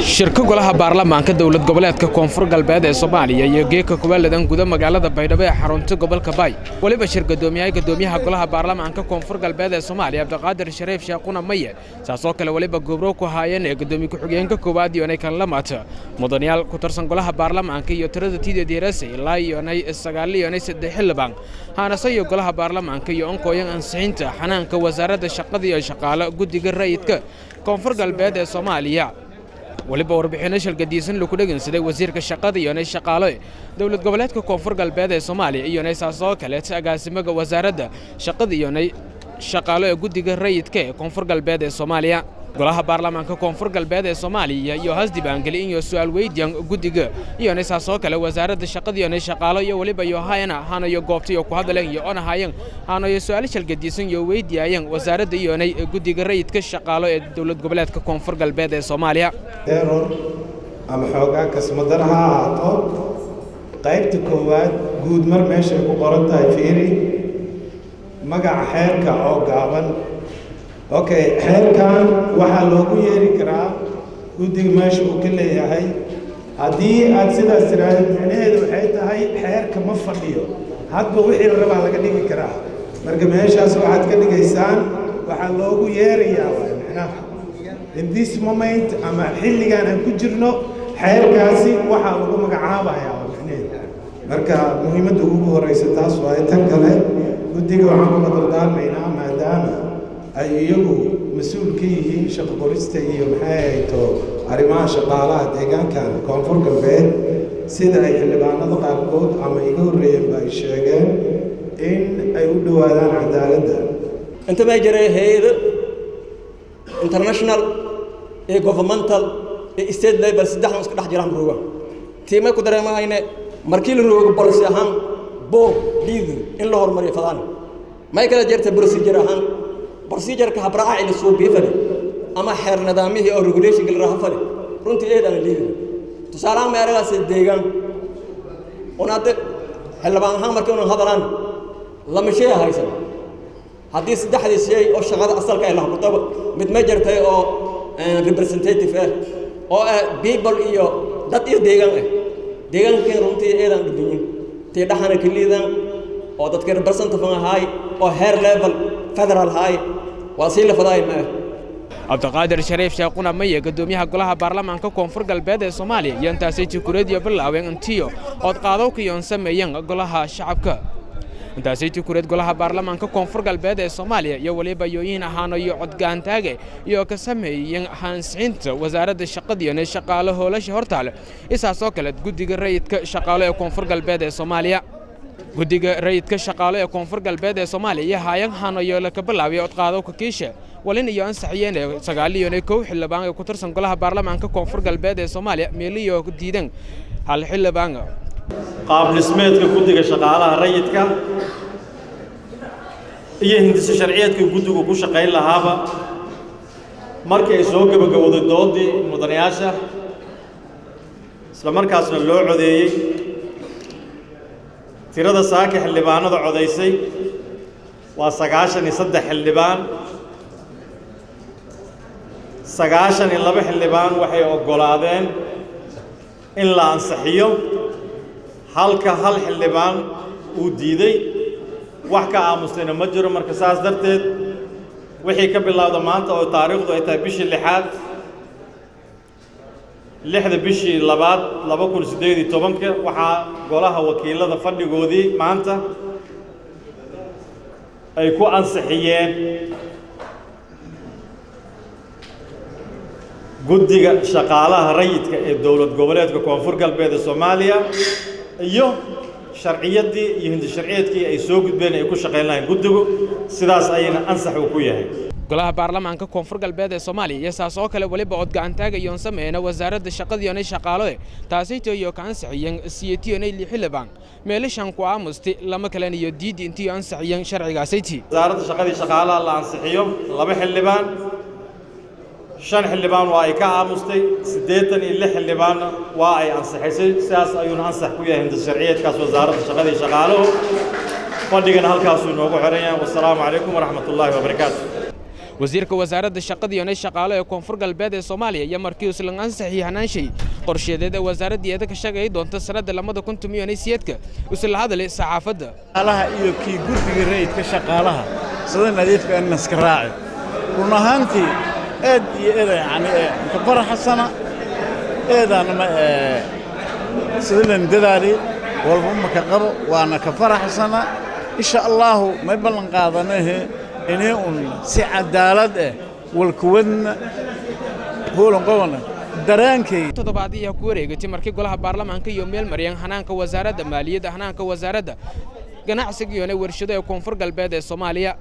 shirka golaha baarlamaanka dawlad goboleedka koonfur galbeed ee Soomaaliya iyo geeka kuwaladan guda magaalada Baydhabo ee xarunta gobolka Bay waliba shir gadoomiyaha golaha baarlamaanka koonfur galbeed ee Soomaaliya Abdiqaadir Shariif Shaaquna Maye saasoo kale waliba gobro ku haayeen ee gadoomiye ku-xigeenka koowaad iyo kan lamaad mudanayaal ku tarsan golaha baarlamaanka iyo tirada tiideedii ilaa iyo 9 xildhibaan haanasayo golaha baarlamaanka iyo onkooyan ansixinta xanaanka wasaaradda shaqada iyo shaqaale guddiga rayidka koonfur galbeed ee Soomaaliya waliba warbixin shalgadiisan lagu dhageysaday wasiirka shaqada iyo shaqaale dawlad goboleedka koonfur galbeed ee Soomaaliya iyo saasoo kale agaasimaha wasaaradda shaqada iyo shaqaale guddiga rayidka ee koonfur galbeed ee Soomaaliya golaha baarlamaanka koonfur galbeed ee Soomaaliya iyo hasdibaangali iyo su'aal weydiin guddiga iyo saasoo kale wasaaradda shaqada iyo shaqaale iyo waliba iyo hay'ana hanayo goobta iyo ku hadleen iyo onahayan hanayo su'aal shalgadiisan iyo weydiiyeen wasaaradda iyo guddiga rayidka shaqaale ee dawlad goboleedka koonfur galbeed ee Soomaaliya error ama xoogaa kasmadana ha ahaato qaybta koowaad guud mar meesha ku qoran tahay fiiri magaca xeerka oo gaaban okay xeerkan waxaa loogu yeeri karaa guddiga meesha uu ka leeyahay haddii aad sidaas tiraahdo micnaheedu waxay tahay xeerka ma fadhiyo hadba wixii la rabaa laga dhigi karaa marka meeshaas waxaad ka dhigaysaan waxaa loogu yeerayaa waay macnaha in this moment ama xilligan aan ku jirno xeerkaasi waxaa lagu magacaabayaa micnaheedu marka muhiimadda ugu horeysa taas waaye tan kale guddiga waxaan kula dardaarmaynaa maadaama ay iyagu mas'uul ka yihiin shaqo qorista iyo maxay ahayto arrimaha shaqaalaha deegaankan koonfur galbeed sida ay xildhibaanada qaarkood ama iga horreeyeen ba ay sheegeen in ay u dhowaadaan cadaaladda inta ma jiray hay'ad international ee governmental ee state level saddex isku dhex jiraan ruuga tiimay ku dareemayna markii la roogo policy ahaan board leader in la hormariyo fadaan ma kala jirta procedure ahaan procedure ka habraaca in soo biifay ama xeer nidaamihii oo regulation gal raafale runtii eedan leeyahay tusaale ma aragaysa deegaan onaade xilbaan ahaan markii uu hadalaan lama shay haysan haddii saddexdii shay oo shaqada asalka ay lahayd mid ma jirtay oo representative oo people iyo dad iyo deegaanka runtii eedan dhibin tii dhaxana kaliidan oo dadka representative ahay oo heer level federal high wasiila fadaay ma Abdiqaadir Shariif Shaaquna Maye gadoomiyaha golaha baarlamaanka koonfur galbeed ee Soomaaliya iyo intaasay tukureed bilaaween intiyo oo qaado ku yoon sameeyeen golaha shacabka intaasay tukureed golaha baarlamaanka koonfur galbeed ee Soomaaliya iyo waliba yooyin ahaan iyo codgaantaage iyo ka sameeyeen hansiinta wasaaradda shaqada iyo shaqaale hoolasha hortaale isaasoo kale guddiga rayidka shaqaale ee koonfur galbeed ee Soomaaliya guddiga rayidka shaqaale ee koonfur galbeed ee Soomaaliya hayan hanayo la ka bilaabay cod qaado ka kiisha walin iyo ansaxiyeen 9 xildhibaan ee ku tirsan golaha baarlamaanka koonfur galbeed ee Soomaaliya meeliyo diidan hal xildhibaan qaab dhismeedka guddiga shaqaalaha rayidka iyo hindisa sharciyeedka guddigu ku shaqeyn lahaaba markii ay soo gabagabowday doodii mudanayaasha isla markaasna loo codeeyay tirada saaka xildhibaanada codeysay waa 93 xildhibaan 92 xildhibaan waxay ogolaadeen in la ansixiyo halka hal xildhibaan uu diiday wax ka aamusayna ma jiro marka saas darteed wixii ka bilowda maanta oo taariikhdu ay tahay bishii 6 bishii 2 2018 waxaa golaha wakiilada fadhigoodii maanta ay ku ansixiyeen guddiga shaqaalaha rayidka ee dawlad goboleedka koonfur galbeed ee Soomaaliya iyo sharciyadii iyo hindi sharciyeedkii ay soo gudbeen ay ku shaqeyn lahayn guddigu sidaas ayna ansax u ku yahay golaha baarlamaanka koonfur galbeed ee Soomaaliya iyo saasoo kale waliba codgaantaag iyo sameeyna wasaaradda shaqada iyo shaqaale taasayto iyo ka ansixiyeen CTO xildhibaan meelashan ku aamusti lama kale iyo diidi intii ansixiyeen sharcigaasaytii wasaaradda shaqada iyo shaqaalaha la ansixiyo 2 xildhibaan 5 xildhibaan waa ay ka aamustay 86 xildhibaan waa ay ansixisay sidaas ayuu ansax ku yahay hindisa sharciyeedkaas wasaaradda shaqada iyo shaqaaluhu fadhigan halkaas uu noogu xiran yahay wassalaamu calaykum waraxmatullaahi wabarakaatuh wasiirka wasaaradda shaqada iyo shaqaale ee koonfur galbeed ee Soomaaliya iyo markii uu isla ansaxay hanaanshay qorsheedeeda wasaaradda ka shaqeey doonta sanadda 2018 isla hadalay saxaafadda alaha iyo kii gurbiga reeyidka shaqaalaha sida nadiifka in iska raaci run ahaantii aad iyo aad yani ka faraxsana eedana ma sidaan dadaali walba ma ka qabo waana ka faraxsana insha Allah ma ballan qaadanahay inay si cadaalad ah wal kuwadna hoolan qowna daraankay toddobaadii ku wareegtay markii golaha baarlamaanka iyo meel maryan hanaanka wasaaradda maaliyadda hanaanka wasaaradda ganacsiga iyo warshadaha koonfur galbeed ee Soomaaliya